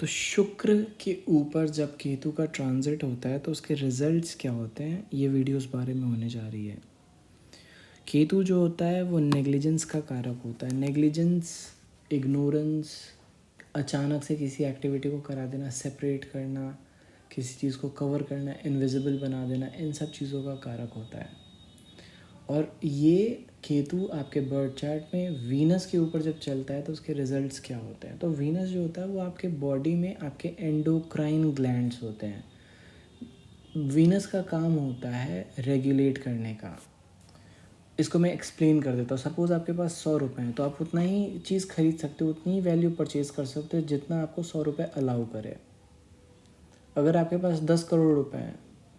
तो शुक्र के ऊपर जब केतु का ट्रांजिट होता है तो उसके रिजल्ट्स क्या होते हैं, ये वीडियो उस बारे में होने जा रही है। केतु जो होता है वो नेग्लिजेंस का कारक होता है। नेग्लिजेंस, इग्नोरेंस, अचानक से किसी एक्टिविटी को करा देना, सेपरेट करना, किसी चीज़ को कवर करना, इनविजिबल बना देना, इन सब चीज़ों का कारक होता है। और ये केतु आपके बर्थ चार्ट में वीनस के ऊपर जब चलता है तो उसके रिजल्ट्स क्या होते हैं। तो वीनस जो होता है वो आपके बॉडी में आपके एंडोक्राइन ग्लैंड्स होते हैं। वीनस का काम होता है रेगुलेट करने का। इसको मैं एक्सप्लेन कर देता हूँ। सपोज़ आपके पास 100 रुपये हैं तो आप उतना ही चीज़ खरीद सकते हो, उतनी ही वैल्यू परचेज़ कर सकते हो जितना आपको 100 रुपये अलाउ करे। अगर आपके पास 10 करोड़ रुपए हैं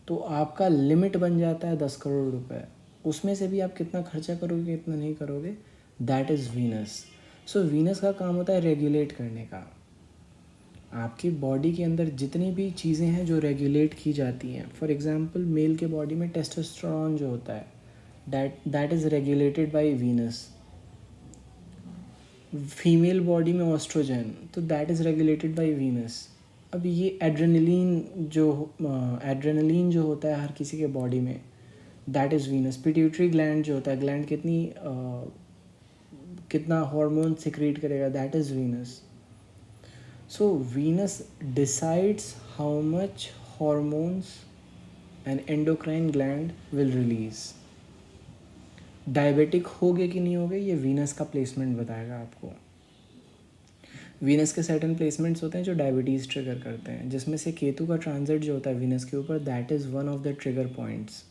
तो आपका लिमिट बन जाता है 10 करोड़ रुपए। उसमें से भी आप कितना खर्चा करोगे कितना नहीं करोगे, that is Venus. So Venus का काम होता है रेगुलेट करने का। आपकी बॉडी के अंदर जितनी भी चीज़ें हैं जो रेगुलेट की जाती हैं, फॉर एग्जांपल मेल के बॉडी में टेस्टोस्टेरोन जो होता है that is regulated by Venus. Female body में ऑस्ट्रोजन, तो that is regulated by Venus. अब ये एड्रेनलिन जो होता है हर किसी के बॉडी में, that is Venus. Pituitary gland जो होता है, ग्लैंड कितना हार्मोन सिक्रीट करेगा, that is Venus. So Venus decides how much hormones and endocrine gland will release. Diabetic होगे कि नहीं होगे ये वीनस का प्लेसमेंट बताएगा आपको। वीनस के सर्टेन प्लेसमेंट्स होते हैं जो डायबिटीज़ ट्रिगर करते हैं, जिसमें से केतु का ट्रांजिट जो होता है वीनस के ऊपर, that is one of the trigger points.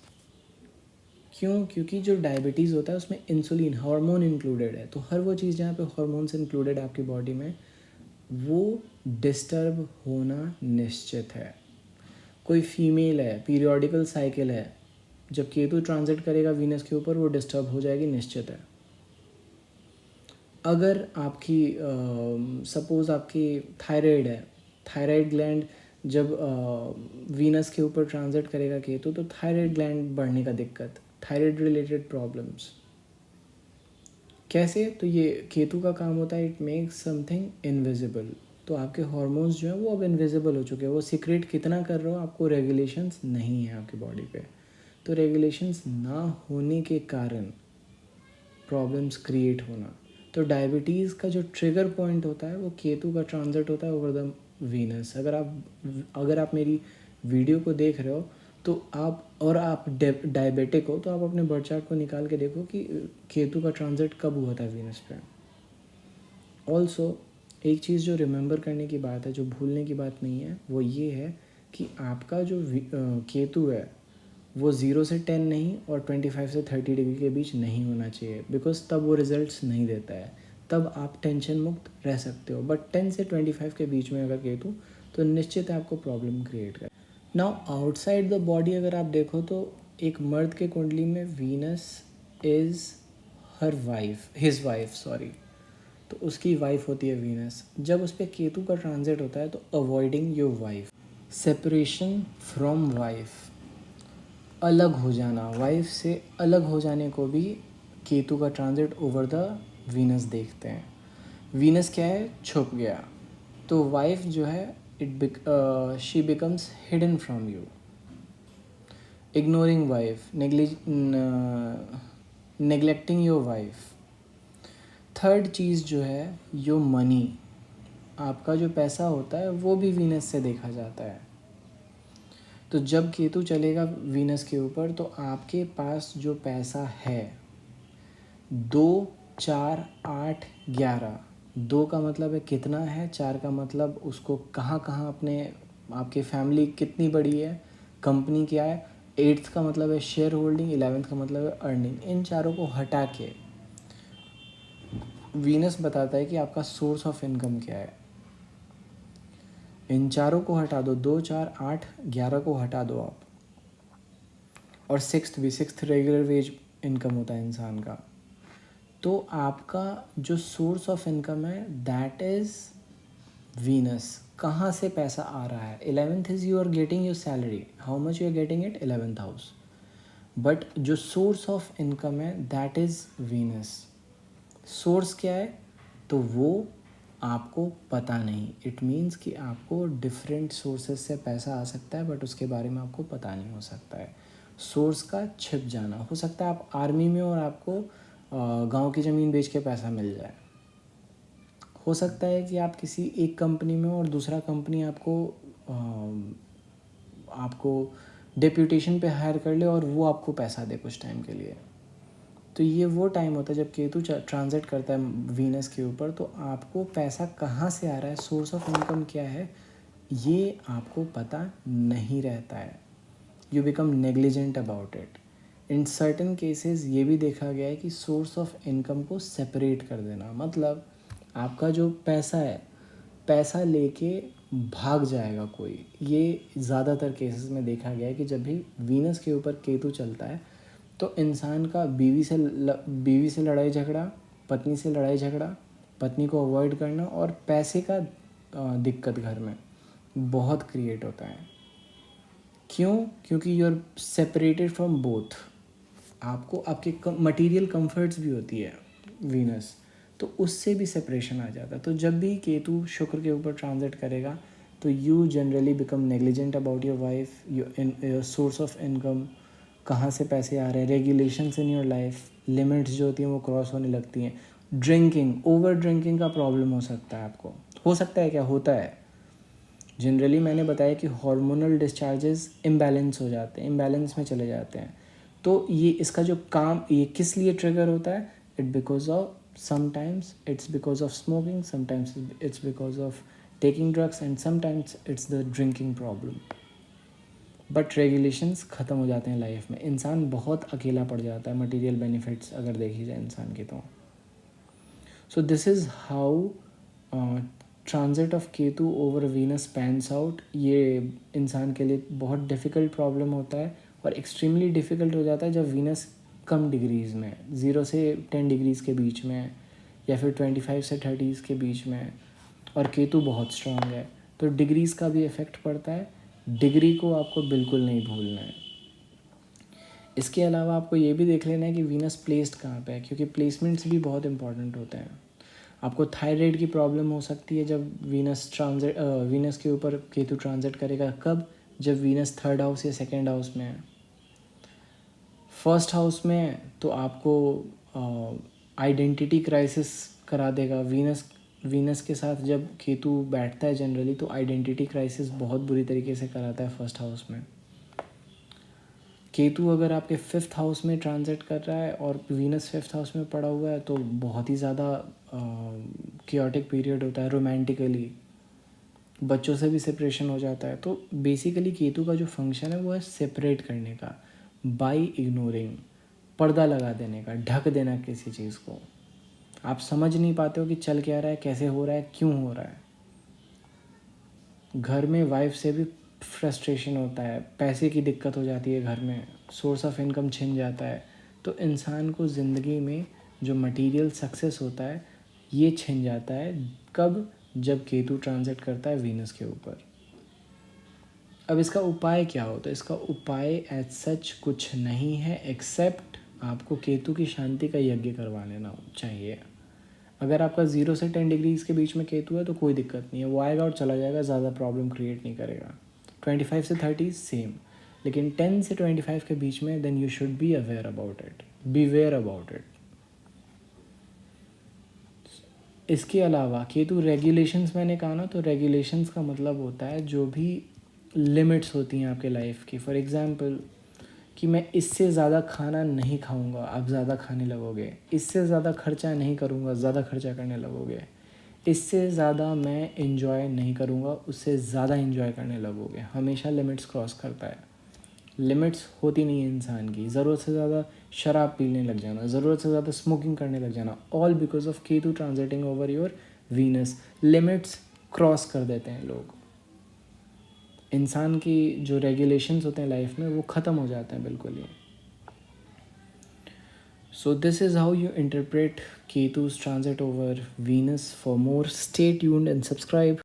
क्यों? क्योंकि जो डायबिटीज़ होता है उसमें इंसुलिन हार्मोन इंक्लूडेड है। तो हर वो चीज़ जहाँ पे हार्मोन्स इंक्लूडेड है आपकी बॉडी में, वो डिस्टर्ब होना निश्चित है। कोई फीमेल है, पीरियोडिकल साइकिल है, जब केतु ट्रांजिट करेगा वीनस के ऊपर वो डिस्टर्ब हो जाएगी, निश्चित है। अगर आपकी सपोज़ आपकी थायराइड है, थायराइड ग्लैंड जब वीनस के ऊपर ट्रांजिट करेगा केतु तो थायराइड ग्लैंड बढ़ने का दिक्कत, थायराइड रिलेटेड प्रॉब्लम्स। कैसे? तो ये केतु का काम होता है, इट मेक्स समथिंग इनविजिबल। तो आपके हॉर्मोन्स जो हैं वो अब इनविजिबल हो चुके हैं। वो सीक्रेट कितना कर रहे हो, आपको रेगुलेशंस नहीं है आपकी बॉडी पे। तो रेगुलेशंस ना होने के कारण प्रॉब्लम्स क्रिएट होना। तो डायबिटीज़ का जो ट्रिगर पॉइंट होता है वो केतु का ट्रांजिट होता है ओवर द वीनस। अगर आप मेरी वीडियो को देख रहे हो तो आप डायबिटिक हो तो आप अपने बर्थ चार्ट को निकाल के देखो कि केतु का ट्रांजिट कब हुआ था वीनस पे। ऑल्सो एक चीज़ जो रिमेंबर करने की बात है, जो भूलने की बात नहीं है, वो ये है कि आपका जो केतु है वो 0 से 10 नहीं और 25 से 30 डिग्री के बीच नहीं होना चाहिए, बिकॉज तब वो रिजल्ट्स नहीं देता है। तब आप टेंशन मुक्त रह सकते हो। बट 10 से 25 के बीच में अगर केतु, तो निश्चित है आपको प्रॉब्लम क्रिएट कर। नाउ आउटसाइड द बॉडी अगर आप देखो तो एक मर्द के कुंडली में Venus is his wife sorry, तो उसकी वाइफ होती है वीनस। जब उस पर केतु का ट्रांजिट होता है तो avoiding your wife, separation from wife, अलग हो जाना, वाइफ से अलग हो जाने को भी केतु का ट्रांजिट ओवर द वीनस देखते हैं। वीनस क्या है? छुप गया। तो वाइफ जो है she becomes hidden from you. Ignoring wife, neglecting your wife. Third चीज़ जो है यो मनी, आपका जो पैसा होता है वो भी वीनस से देखा जाता है। तो जब केतु चलेगा वीनस के ऊपर तो आपके पास जो पैसा है 2, 4, 8, 11, 2 का मतलब है कितना है, 4 का मतलब उसको कहाँ कहाँ आपके फैमिली कितनी बड़ी है, कंपनी क्या है, 8th का मतलब है शेयर होल्डिंग, 11th का मतलब है अर्निंग। इन चारों को हटा के वीनस बताता है कि आपका सोर्स ऑफ इनकम क्या है। इन चारों को हटा दो, 2, 4, 8, 11 को हटा दो आप, और सिक्स्थ रेगुलर वेज इनकम होता है इंसान का। तो आपका जो सोर्स ऑफ इनकम है दैट इज़ वीनस। कहाँ से पैसा आ रहा है? 11th is you are getting your salary, how much you are getting it, 11th house. But जो सोर्स ऑफ इनकम है दैट इज़ वीनस। सोर्स क्या है? तो वो आपको पता नहीं। इट मीन्स कि आपको डिफरेंट सोर्सेज से पैसा आ सकता है बट उसके बारे में आपको पता नहीं हो सकता है। सोर्स का छिप जाना, हो सकता है आप आर्मी में और आपको गांव की ज़मीन बेच के पैसा मिल जाए। हो सकता है कि आप किसी एक कंपनी में और दूसरा कंपनी आपको डेप्यूटेशन पे हायर कर ले और वो आपको पैसा दे कुछ टाइम के लिए। तो ये वो टाइम होता है जब केतु ट्रांजिट करता है वीनस के ऊपर, तो आपको पैसा कहाँ से आ रहा है, सोर्स ऑफ इनकम क्या है, ये आपको पता नहीं रहता है। You become negligent about it. In certain cases ये भी देखा गया है कि सोर्स ऑफ इनकम को सेपरेट कर देना, मतलब आपका जो पैसा है, पैसा लेके भाग जाएगा कोई। ये ज़्यादातर केसेस में देखा गया है कि जब भी वीनस के ऊपर केतु चलता है तो इंसान का बीवी से लड़ाई झगड़ा, पत्नी से लड़ाई झगड़ा, पत्नी को अवॉइड करना और पैसे का दिक्कत घर में बहुत क्रिएट होता है। क्यों? क्योंकि you are separated from both. आपको आपके मटेरियल कंफर्ट्स भी होती है वीनस, तो उससे भी सेपरेशन आ जाता है। तो जब भी केतु शुक्र के ऊपर ट्रांजिट करेगा तो you generally become negligent about your wife, your source of income, कहाँ से पैसे आ रहे हैं, regulations in your life, limits जो होती हैं वो क्रॉस होने लगती हैं। ड्रिंकिंग, ओवर ड्रिंकिंग का प्रॉब्लम हो सकता है आपको, हो सकता है, क्या होता है जनरली मैंने बताया कि हार्मोनल डिस्चार्जेस इम्बैलेंस हो जाते हैं, इम्बैलेंस में चले जाते हैं। तो ये इसका जो काम, ये किस लिए ट्रिगर होता है, because of sometimes it's because of smoking, sometimes it's because of taking drugs and sometimes it's the drinking problem. But regulations ख़त्म हो जाते हैं लाइफ में, इंसान बहुत अकेला पड़ जाता है, मटेरियल बेनिफिट्स अगर देखी जाए इंसान की तो। सो this is how transit of Ketu over Venus pans out. ये इंसान के लिए बहुत डिफ़िकल्ट प्रॉब्लम होता है और एक्सट्रीमली डिफ़िकल्ट हो जाता है जब वीनस कम डिग्रीज़ में, 0 से 10 डिग्रीज़ के बीच में या फिर 25 से 30 के बीच में, और केतु बहुत स्ट्रांग है तो डिग्रीज़ का भी इफ़ेक्ट पड़ता है। डिग्री को आपको बिल्कुल नहीं भूलना है। इसके अलावा आपको ये भी देख लेना है कि वीनस प्लेस्ड कहाँ पे है, क्योंकि प्लेसमेंट्स भी बहुत इंपॉर्टेंट होते हैं। आपको थायराइड की प्रॉब्लम हो सकती है जब वीनस के ऊपर केतु ट्रांजिट करेगा। कब? जब वीनस 3rd हाउस या 2nd हाउस में है। 1st हाउस में तो आपको आइडेंटिटी क्राइसिस करा देगा। वीनस के साथ जब केतु बैठता है जनरली तो आइडेंटिटी क्राइसिस बहुत बुरी तरीके से कराता है 1st हाउस में। केतु अगर आपके 5th हाउस में ट्रांजिट कर रहा है और वीनस 5th हाउस में पड़ा हुआ है तो बहुत ही ज़्यादा कियोटिक पीरियड होता है रोमांटिकली, बच्चों से भी सेपरेशन हो जाता है। तो बेसिकली केतु का जो फंक्शन है वो है सेपरेट करने का, बाय इग्नोरिंग, पर्दा लगा देने का, ढक देना किसी चीज़ को। आप समझ नहीं पाते हो कि चल क्या रहा है, कैसे हो रहा है, क्यों हो रहा है। घर में वाइफ से भी फ्रस्ट्रेशन होता है, पैसे की दिक्कत हो जाती है घर में, सोर्स ऑफ इनकम छिन जाता है। तो इंसान को ज़िंदगी में जो मटेरियल सक्सेस होता है ये छिन जाता है। कब? जब केतु ट्रांजिट करता है वीनस के ऊपर। अब इसका उपाय क्या हो? तो इसका उपाय एज सच कुछ नहीं है एक्सेप्ट आपको केतु की शांति का यज्ञ करवा लेना चाहिए। अगर आपका 0 से 10 डिग्रीज़ के बीच में केतु है तो कोई दिक्कत नहीं है, वो आएगा और चला जाएगा, ज़्यादा प्रॉब्लम क्रिएट नहीं करेगा। 25 से 30 सेम, लेकिन 10 से 25 के बीच में then you should be aware about it, beware about it. इसके अलावा केतु रेगुलेशंस, मैंने कहा ना, तो रेगुलेशंस का मतलब होता है जो भी लिमिट्स होती हैं आपके लाइफ की। फॉर एग्ज़ाम्पल कि मैं इससे ज़्यादा खाना नहीं खाऊंगा, आप ज़्यादा खाने लगोगे। इससे ज़्यादा खर्चा नहीं करूंगा, ज़्यादा खर्चा करने लगोगे। इससे ज़्यादा मैं इन्जॉय नहीं करूंगा, उससे ज़्यादा इन्जॉय करने लगोगे। हमेशा लिमिट्स क्रॉस करता है। लिमिट्स होती नहीं है इंसान की। ज़रूरत से ज़्यादा शराब पीने लग जाना, ज़रूरत से ज़्यादा स्मोकिंग करने लग जाना, all because of Ketu transiting over your Venus. Limits cross कर देते हैं लोग। इंसान की जो रेगुलेशंस होते हैं लाइफ में वो ख़त्म हो जाते हैं बिल्कुल ही। So this is how you interpret केतु's transit over Venus. For more, stay tuned and subscribe.